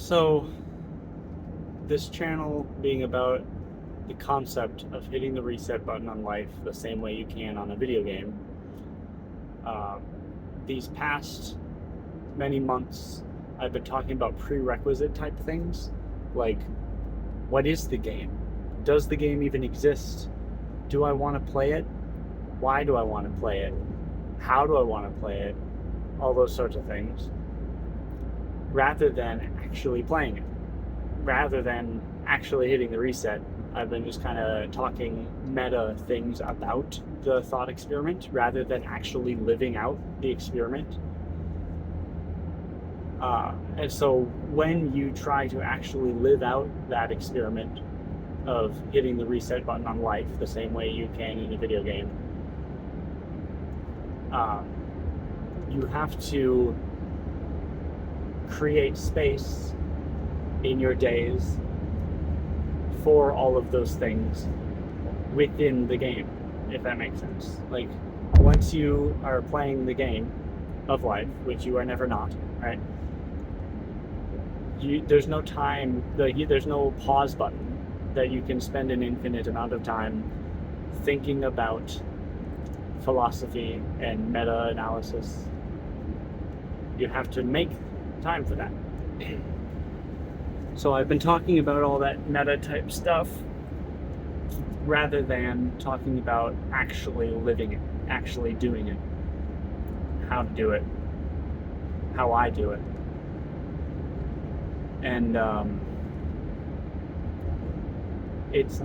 So, this channel being about the concept of hitting the reset button on life the same way you can on a video game. Uh, these past many months, I've been talking about prerequisite type things, like what is the game? Does the game even exist? Do I want to play it? Why do I want to play it? How do I want to play it? All those sorts of things. Rather than actually playing it. Rather than actually hitting the reset, I've been just kind of talking meta things about the thought experiment rather than actually living out the experiment. And so when you try to actually live out that experiment of hitting the reset button on life the same way you can in a video game, you have to create space in your days for all of those things within the game, if that makes sense. Like, once you are playing the game of life, which you are never not, right? There's no time, there's no pause button that you can spend an infinite amount of time thinking about philosophy and meta-analysis. You have to make time for that. So I've been talking about all that meta-type stuff rather than talking about actually living it, actually doing it, how to do it, how I do it. And it's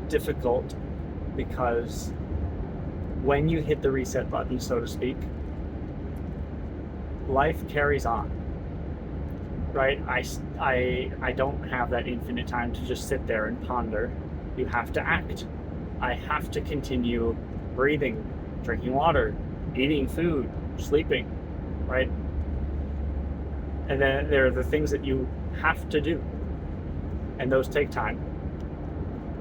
difficult because when you hit the reset button, so to speak, life carries on, right? I don't have that infinite time to just sit there and ponder. You have to act. I have to continue breathing, drinking water, eating food, sleeping, right? And then there are the things that you have to do, and those take time.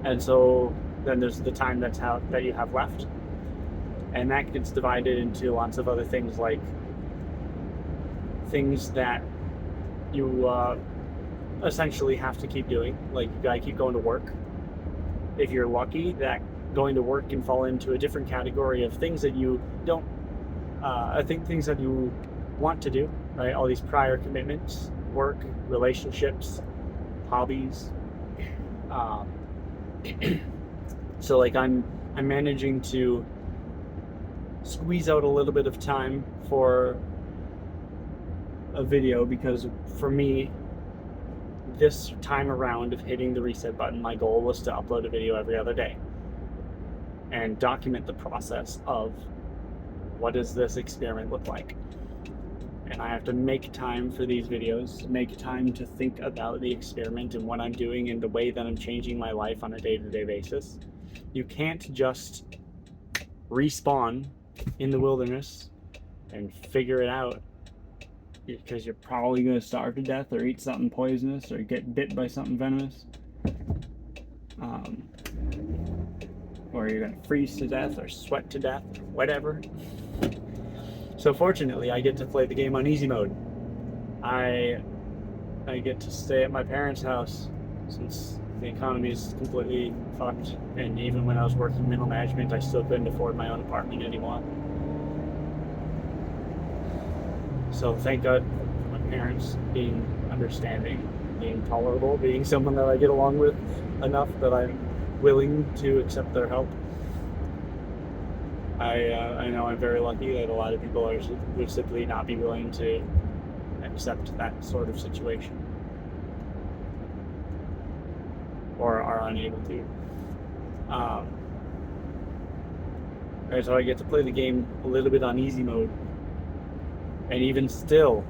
And so then there's the time that you have left, and that gets divided into lots of other things, like things that you essentially have to keep doing. Like, you gotta keep going to work. If you're lucky, that going to work can fall into a different category of things that you don't, I think things that you want to do, right? All these prior commitments, work, relationships, hobbies. So like I'm managing to squeeze out a little bit of time for a video, because for me, this time around of hitting the reset button, my goal was to upload a video every other day and document the process of what does this experiment look like. And I have to make time for these videos, make time to think about the experiment and what I'm doing and the way that I'm changing my life on a day-to-day basis. You can't just respawn in the wilderness and figure it out, because you're probably going to starve to death or eat something poisonous or get bit by something venomous. Or you're going to freeze to death or sweat to death or whatever. So fortunately, I get to play the game on easy mode. I get to stay at my parents' house since the economy is completely fucked. And even when I was working middle management, I still couldn't afford my own apartment anymore. So thank God for my parents being understanding, being tolerable, being someone that I get along with enough that I'm willing to accept their help. I know I'm very lucky that a lot of people would simply not be willing to accept that sort of situation, or are unable to. Right, so I get to play the game a little bit on easy mode, and even still,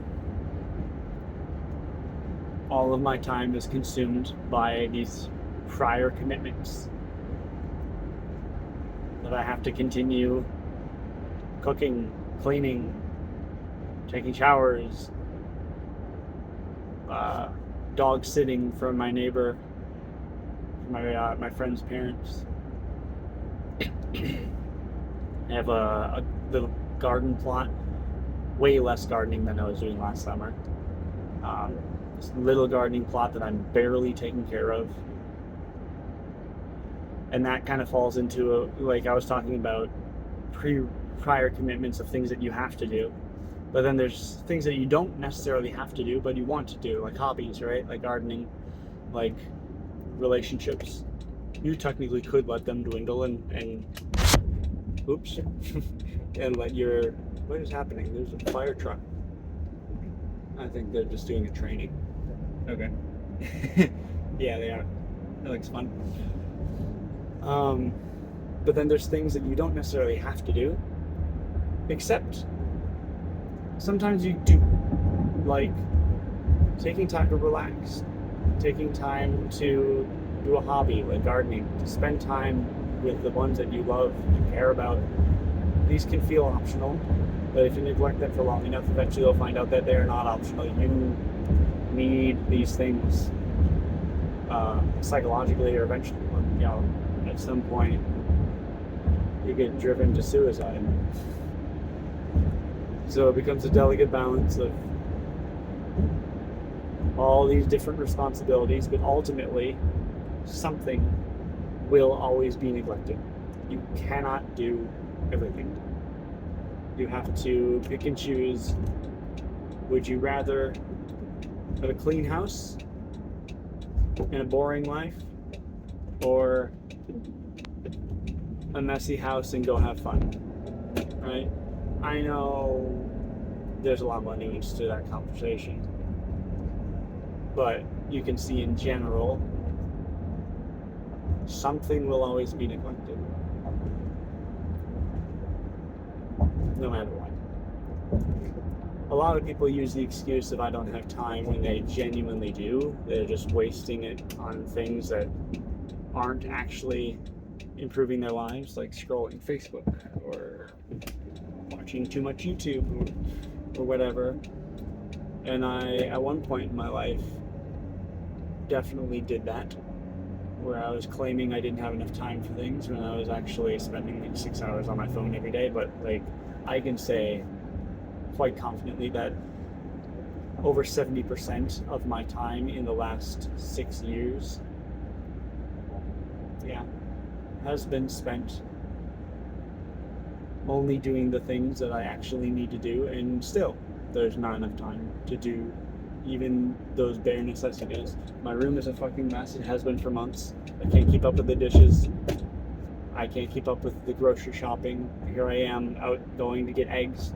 all of my time is consumed by these prior commitments that I have to continue cooking, cleaning, taking showers, dog sitting for my neighbor, my friend's parents. I have a little garden plot, way less gardening than I was doing last summer. little gardening plot that I'm barely taking care of. And that kind of falls into like I was talking about prior commitments of things that you have to do. But then there's things that you don't necessarily have to do, but you want to do, like hobbies, right? Like gardening, like relationships. You technically could let them dwindle and oops, and let your, what is happening? There's a fire truck. I think they're just doing a training. Okay. Yeah, they are. That looks fun. But then there's things that you don't necessarily have to do, except sometimes you do, like taking time to relax, taking time to do a hobby like gardening, to spend time with the ones that you love and care about. These can feel optional, but if you neglect them for long enough, eventually you'll find out that they're not optional. You need these things psychologically, or eventually, at some point, you get driven to suicide. So it becomes a delicate balance of all these different responsibilities, but ultimately, something will always be neglected. You cannot do everything. You have to pick and choose. Would you rather have a clean house and a boring life, or a messy house and go have fun? Right? I know there's a lot more nuance to that conversation, but you can see in general, something will always be neglected, no matter what. A lot of people use the excuse that I don't have time when they genuinely do. They're just wasting it on things that aren't actually improving their lives, like scrolling Facebook or watching too much YouTube or whatever. And I, at one point in my life, definitely did that, where I was claiming I didn't have enough time for things when I was actually spending like 6 hours on my phone every day. But like, I can say quite confidently that over 70% of my time in the last 6 years, has been spent only doing the things that I actually need to do, and still there's not enough time to do even those bare necessities. My room is a fucking mess. It has been for months. I can't keep up with the dishes. I can't keep up with the grocery shopping. Here I am out going to get eggs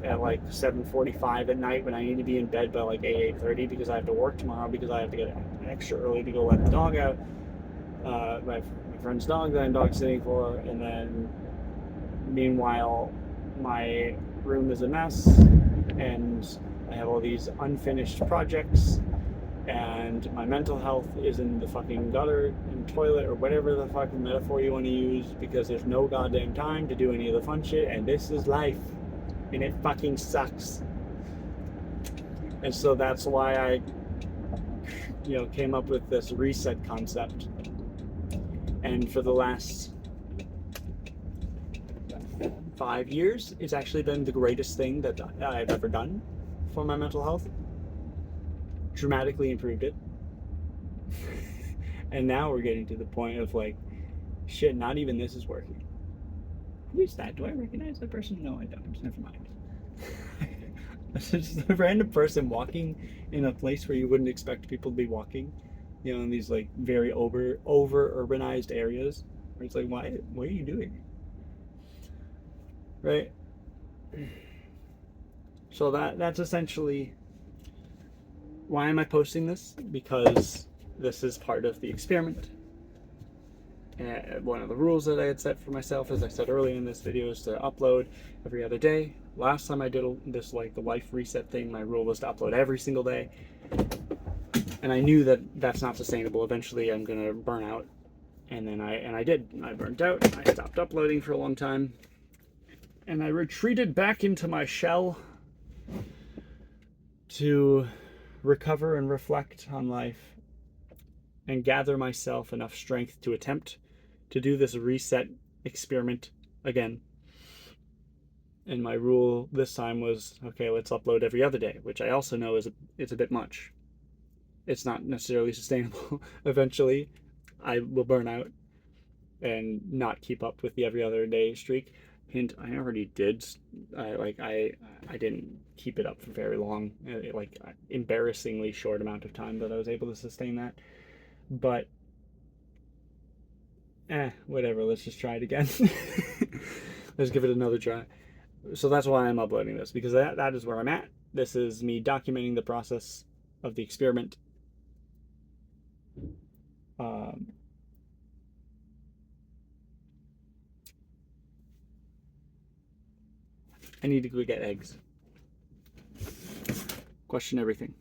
at like 7:45 at night when I need to be in bed by like 8:30 because I have to work tomorrow, because I have to get extra early to go let the dog out. My friend's dog that I'm dog sitting for, and then meanwhile my room is a mess and I have all these unfinished projects, and my mental health is in the fucking gutter and toilet, or whatever the fucking metaphor you want to use, because there's no goddamn time to do any of the fun shit, and this is life, and it fucking sucks. And so that's why I came up with this reset concept. And for the last 5 years, it's actually been the greatest thing that I've ever done for my mental health. Dramatically improved it. And now we're getting to the point of like, shit, not even this is working. Who is that? Do I recognize that person? No, I don't. Never mind. It's just a random person walking in a place where you wouldn't expect people to be walking. In these like very over urbanized areas, where it's like, what are you doing? Right? So that's essentially, why am I posting this? Because this is part of the experiment. And one of the rules that I had set for myself, as I said earlier in this video, is to upload every other day. Last time I did this, like the life reset thing, my rule was to upload every single day. And I knew that that's not sustainable. Eventually I'm gonna burn out. And then I did. I burnt out. I stopped uploading for a long time. And I retreated back into my shell to recover and reflect on life and gather myself enough strength to attempt to do this reset experiment again. And my rule this time was, okay, let's upload every other day, which I also know it's a bit much. It's not necessarily sustainable. Eventually, I will burn out and not keep up with the every other day streak. Hint: I already did. I didn't keep it up for very long. Like embarrassingly short amount of time that I was able to sustain that. But whatever. Let's just try it again. Let's give it another try. So that's why I'm uploading this, because that is where I'm at. This is me documenting the process of the experiment. Um, I need to go get eggs. Question everything.